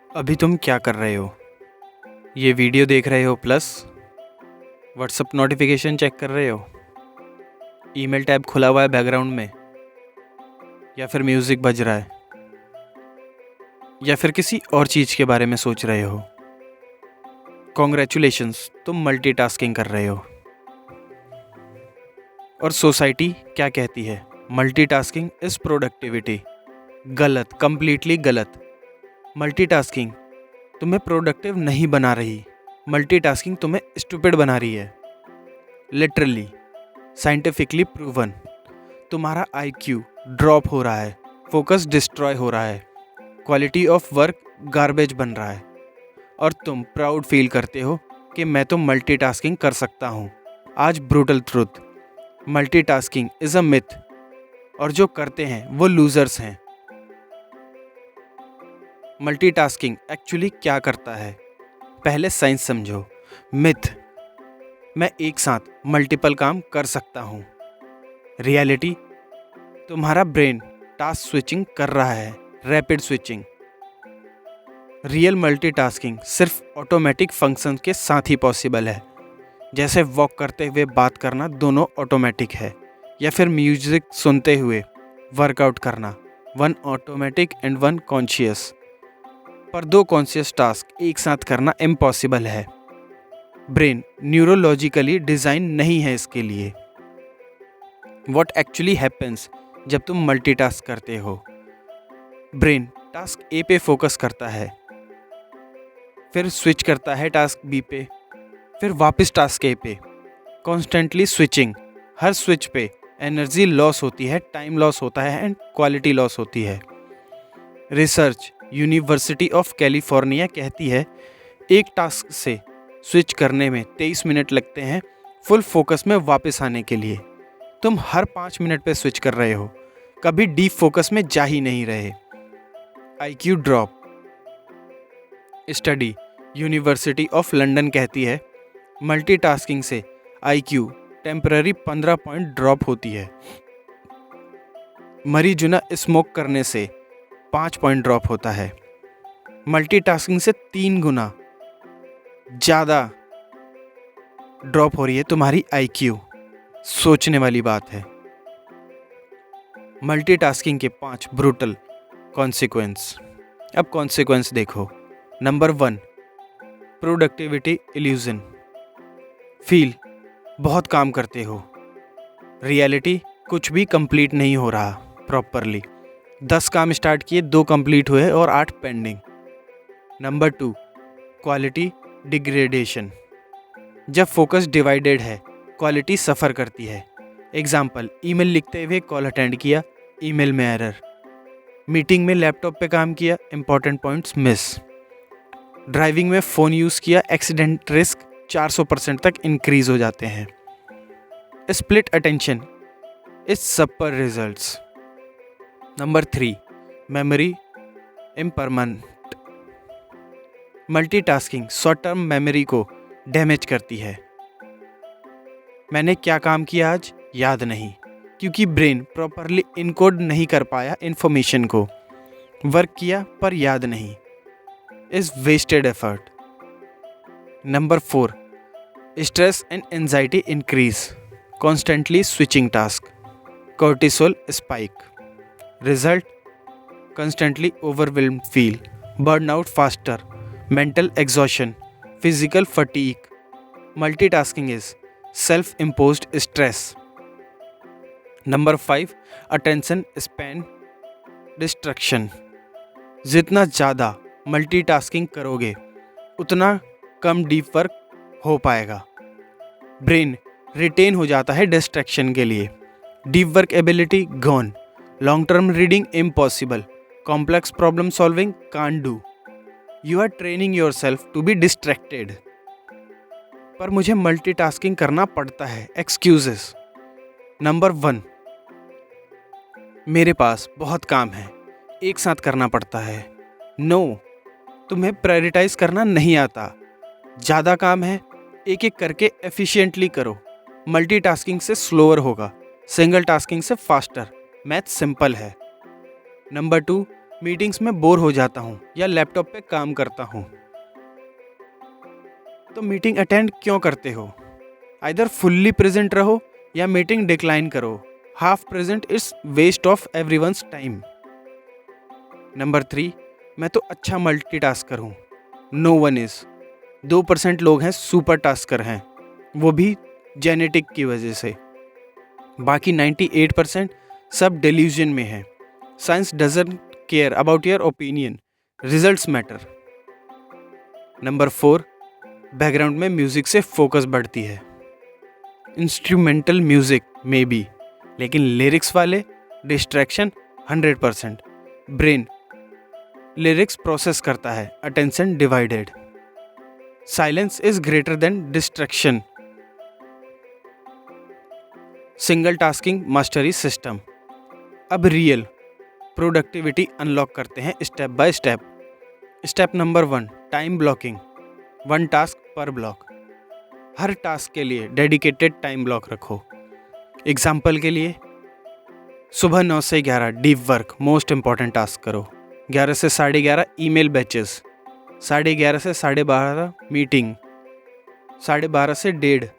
अभी तुम क्या कर रहे हो? ये वीडियो देख रहे हो प्लस व्हाट्सअप नोटिफिकेशन चेक कर रहे हो? ईमेल टैब खुला हुआ है बैकग्राउंड में? या फिर म्यूज़िक बज रहा है? या फिर किसी और चीज़ के बारे में सोच रहे हो? कॉन्ग्रेचुलेशंस, तुम मल्टीटास्किंग कर रहे हो। और सोसाइटी क्या कहती है? Multitasking is productivity. गलत, कंप्लीटली गलत। मल्टीटास्किंग तुम्हें प्रोडक्टिव नहीं बना रही, मल्टीटास्किंग तुम्हें स्टूपिड बना रही है। Literally, scientifically proven. तुम्हारा आईक्यू ड्रॉप हो रहा है, फोकस डिस्ट्रॉय हो रहा है, क्वालिटी ऑफ वर्क गार्बेज बन रहा है, और तुम प्राउड फील करते हो कि मैं तो मल्टीटास्किंग कर सकता हूँ। आज brutal truth, multitasking is a myth, और जो करते हैं वो लूजर्स हैं। मल्टीटास्किंग एक्चुअली क्या करता है? पहले साइंस समझो। मिथ, मैं एक साथ मल्टीपल काम कर सकता हूँ। रियलिटी, तुम्हारा ब्रेन टास्क स्विचिंग कर रहा है, रैपिड स्विचिंग। रियल मल्टीटास्किंग सिर्फ ऑटोमेटिक फंक्शन के साथ ही पॉसिबल है, जैसे वॉक करते हुए बात करना दोनों ऑटोमेटिक है, या फिर म्यूजिक सुनते हुए वर्कआउट करना, one automatic and one conscious. पर दो कॉन्शियस टास्क एक साथ करना इम्पॉसिबल है। ब्रेन न्यूरोलॉजिकली डिज़ाइन नहीं है इसके लिए। व्हाट एक्चुअली हैपेंस जब तुम मल्टीटास्क करते हो? ब्रेन टास्क ए पे फोकस करता है, फिर स्विच करता है टास्क बी पे, फिर वापस टास्क ए पे। Constantly switching. हर स्विच पे एनर्जी लॉस होती है, टाइम लॉस होता है एंड क्वालिटी लॉस होती है। रिसर्च यूनिवर्सिटी ऑफ कैलिफोर्निया कहती है एक टास्क से स्विच करने में 23 मिनट लगते हैं फुल फोकस में वापस आने के लिए। तुम हर 5 मिनट पे स्विच कर रहे हो, कभी डीप फोकस में जा ही नहीं रहे। IQ drop. Study university of London कहती है मल्टीटास्किंग से आईक्यू टेम्पररी 15 पॉइंट ड्रॉप होती है। मरीजुना स्मोक करने से 5 पॉइंट ड्रॉप होता है। मल्टीटास्किंग से 3 गुना ज़्यादा ड्रॉप हो रही है तुम्हारी आईक्यू। सोचने वाली बात है। मल्टीटास्किंग के 5 ब्रूटल कॉन्सिक्वेंस। अब कॉन्सिक्वेंस देखो। Number 1, productivity illusion. फील बहुत काम करते हो, रियलिटी कुछ भी कंप्लीट नहीं हो रहा प्रॉपरली। 10 काम स्टार्ट किए, 2 कंप्लीट हुए और 8 पेंडिंग। Number 2, quality degradation. जब फोकस डिवाइडेड है, क्वालिटी सफ़र करती है। एग्जाम्पल, ईमेल लिखते हुए कॉल अटेंड किया, ईमेल में एरर। मीटिंग में लैपटॉप पे काम किया, इंपॉर्टेंट पॉइंट्स मिस। ड्राइविंग में फ़ोन यूज़ किया, एक्सीडेंट रिस्क 400% तक इंक्रीज हो जाते हैं। स्प्लिट अटेंशन, इस सब पर results. Number 3, memory impermanent. Multitasking short term memory को डैमेज करती है। मैंने क्या काम किया आज याद नहीं, क्योंकि ब्रेन प्रॉपरली इनकोड नहीं कर पाया इन्फॉर्मेशन को। वर्क किया पर याद नहीं, is wasted effort. Number 4, stress and anxiety increase, constantly switching task, cortisol spike. Result, constantly overwhelmed feel, burnout faster, mental exhaustion, physical fatigue. Multitasking is self-imposed stress. Number 5, attention span destruction. जितना ज़्यादा multitasking करोगे उतना कम deep work हो पाएगा। Brain retain हो जाता है distraction के लिए। Deep work ability gone, long term reading impossible, complex problem solving can't do. You are training yourself to be distracted. पर मुझे मल्टीटास्किंग करना पड़ता है। एक्सक्यूजेस। नंबर 1, मेरे पास बहुत काम है, एक साथ करना पड़ता है। नो, तुम्हें प्रायोरिटाइज करना नहीं आता। ज़्यादा काम है, एक एक करके एफिशिएंटली करो। मल्टीटास्किंग से स्लोअर होगा, सिंगल टास्किंग से फास्टर। मैथ सिंपल है। नंबर 2, मीटिंग्स में बोर हो जाता हूँ या लैपटॉप पे काम करता हूँ। तो मीटिंग अटेंड क्यों करते हो? आइदर फुल्ली प्रेजेंट रहो या मीटिंग डिक्लाइन करो। Half present is waste of everyone's time. Number 3, मैं तो अच्छा मल्टीटास्कर हूँ। No one is. 2% लोग हैं सुपर टास्कर हैं, वो भी जेनेटिक की वजह से। बाकी 98% सब डेल्यूजन में हैं। Science doesn't care about your opinion, results matter. Number 4, background में म्यूजिक से फोकस बढ़ती है। इंस्ट्रूमेंटल म्यूजिक में भी, लेकिन लिरिक्स वाले डिस्ट्रैक्शन 100%। ब्रेन लिरिक्स प्रोसेस करता है, attention divided. Silence is greater than distraction. Single tasking mastery system. अब रियल प्रोडक्टिविटी अनलॉक करते हैं step by step. Step number 1, time blocking. 1 task पर ब्लॉक। हर टास्क के लिए डेडिकेटेड टाइम ब्लॉक रखो। Example के लिए, सुबह 9 से 11 deep work, most important task करो। 11 से 11:30 ईमेल बैचेस। 11:30 से 12:30 मीटिंग। 12:30 से 1:30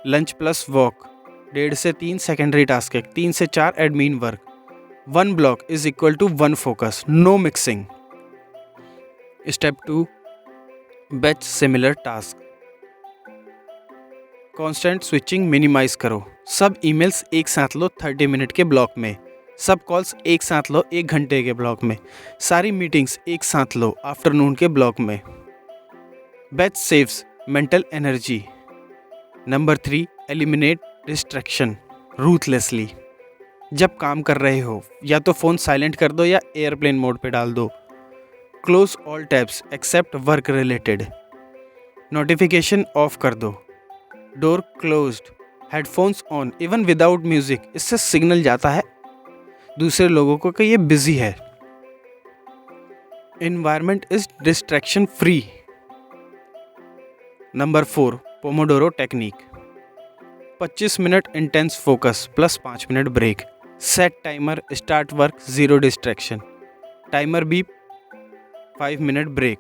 लंच प्लस वॉक। 1:30 से 3 सेकेंडरी टास्क है। 3 से 4 admin work. 1 block is equal to 1 focus, no mixing. Step 2, batch similar task. Constant switching minimize करो। सब ईमेल्स एक साथ लो 30 मिनट के ब्लॉक में। सब कॉल्स एक साथ लो 1 घंटे के ब्लॉक में। सारी मीटिंग्स एक साथ लो आफ्टरनून के ब्लॉक में। Batch saves mental energy. Number 3, eliminate distraction ruthlessly. जब काम कर रहे हो या तो फ़ोन साइलेंट कर दो या एयरप्लेन मोड पे डाल दो। Close all tabs except work related. Notification off कर दो। Door closed, headphones on even without music. इससे सिग्नल जाता है दूसरे लोगों को कि ये बिजी है। Environment is distraction free. Number 4, pomodoro technique. 25 minute intense focus plus 5 minute break. Set timer, start work, 0 distraction. Timer beep, 5 minute break.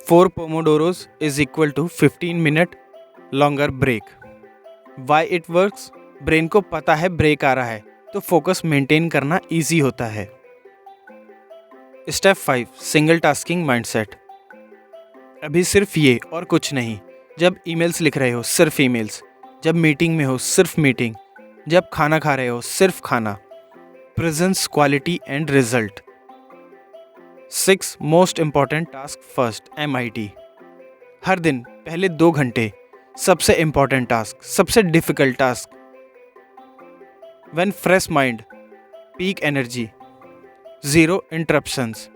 4 pomodoros is equal to 15 minute longer break. Why it works? Brain को पता है break आ रहा है, तो focus maintain करना easy होता है। Step 5, single tasking mindset. अभी सिर्फ ये और कुछ नहीं। जब ईमेल्स लिख रहे हो सिर्फ ईमेल्स। जब मीटिंग में हो सिर्फ मीटिंग। जब खाना खा रहे हो सिर्फ खाना। Presence, quality and result. 6 most important task first, MIT। हर दिन पहले 2 घंटे सबसे इंपॉर्टेंट टास्क, सबसे difficult task. When fresh mind, peak energy, 0 interruptions.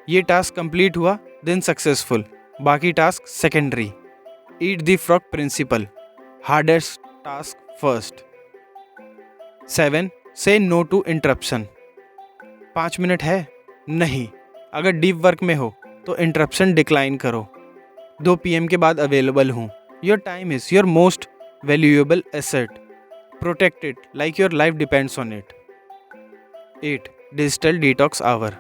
ये टास्क कंप्लीट हुआ देन सक्सेसफुल, बाकी task secondary. Eat the frog principle, hardest task first. 7 से नो टू इंटरप्शन। 5 मिनट है? नहीं। अगर डीप वर्क में हो तो इंटरप्शन डिक्लाइन करो। 2 PM के बाद अवेलेबल हूँ। Your time is your most valuable asset. Protect it like your life depends on it. 8 digital detox hour.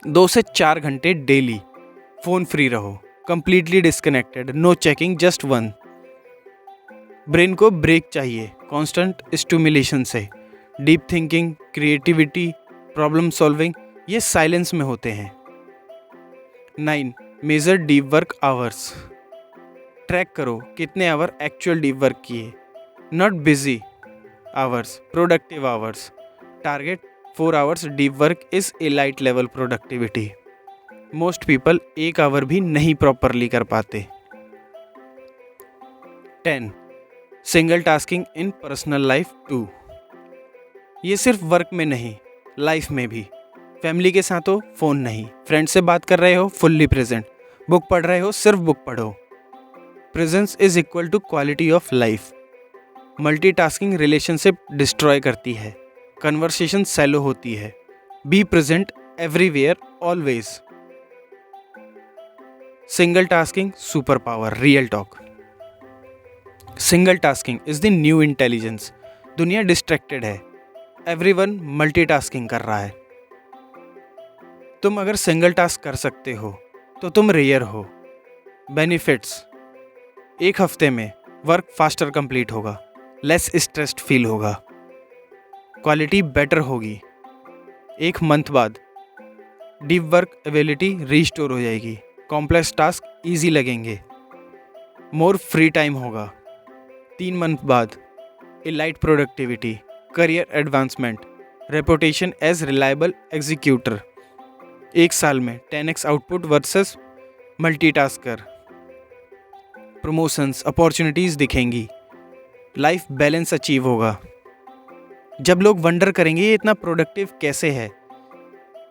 2 से 4 घंटे डेली फ़ोन फ्री रहो, completely disconnected, no checking, just 1। Brain को break चाहिए constant stimulation से। Deep thinking, creativity, problem solving ये silence में होते हैं। 9 measure deep work hours. Track करो कितने आवर एक्चुअल डीप वर्क किए, not busy hours, productive hours. Target 4 hours deep work is a light level productivity. Most people 1 hour भी नहीं properly कर पाते। 10 single tasking in personal life too. ये सिर्फ work में नहीं, लाइफ में भी। फैमिली के साथ हो, फ़ोन नहीं। फ्रेंड से बात कर रहे हो, फुल्ली प्रेजेंट। बुक पढ़ रहे हो, सिर्फ बुक पढ़ो। Presence is equal to quality of life. Multitasking relationship destroy करती है, कन्वर्सेशन सैलो होती है। Be present everywhere always. Single tasking super power, real talk. Single tasking is the new intelligence. दुनिया डिस्ट्रैक्टेड है, एवरीवन मल्टीटास्किंग कर रहा है। तुम अगर सिंगल टास्क कर सकते हो तो तुम रेयर हो। बेनिफिट्स, एक हफ्ते में वर्क फास्टर कंप्लीट होगा, लेस स्ट्रेस्ड फील होगा, क्वालिटी बेटर होगी। एक मंथ बाद डीप वर्क एबिलिटी रीस्टोर हो जाएगी, कॉम्प्लेक्स टास्क इजी लगेंगे, मोर फ्री टाइम होगा। 3 मंथ बाद elite productivity, career advancement, reputation as reliable executor. 1 साल में 10x output versus multitasker, promotions opportunities दिखेंगी, लाइफ बैलेंस अचीव होगा। जब लोग वंडर करेंगे ये इतना प्रोडक्टिव कैसे है,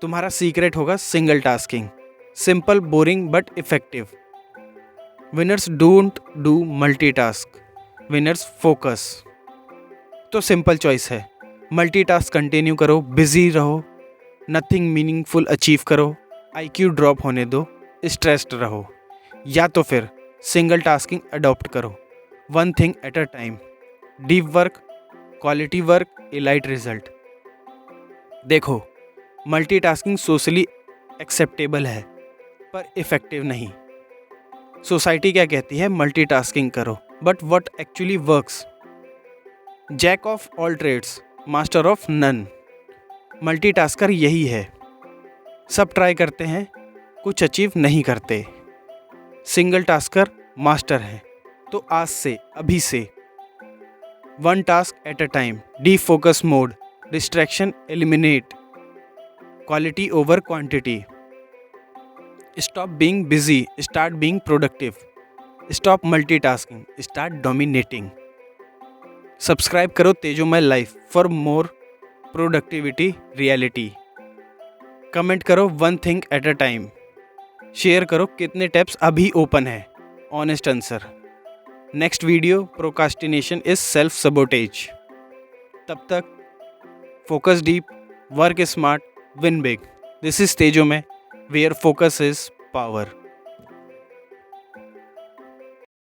तुम्हारा सीक्रेट होगा single tasking, simple boring but effective. Winners don't do multitask, winners focus. तो सिंपल चॉइस है, मल्टीटास्क कंटिन्यू करो, बिजी रहो, नथिंग मीनिंगफुल अचीव करो, IQ ड्रॉप होने दो, स्ट्रेस्ड रहो, या तो फिर सिंगल टास्किंग अडॉप्ट करो, one thing at a time, deep work, quality work, elite result. देखो, मल्टीटास्किंग सोशली एक्सेप्टेबल है पर इफ़ेक्टिव नहीं। सोसाइटी क्या कहती है, मल्टीटास्किंग करो, but what actually works? Jack of all trades, master of none. Multitasker यही है, सब ट्राई करते हैं, कुछ अचीव नहीं करते। सिंगल टास्कर मास्टर है। तो आज से, अभी से, one task at a time, deep focus mode, distraction eliminate, quality over quantity. Stop being busy, start being productive. Stop multitasking, start dominating. Subscribe करो Tejomay life for more productivity reality. Comment करो one thing at a time. Share करो कितने tabs अभी open है, honest answer. Next video, procrastination is self sabotage. तब तक focus deep, work smart, win big. This is Tejomay, where focus is power.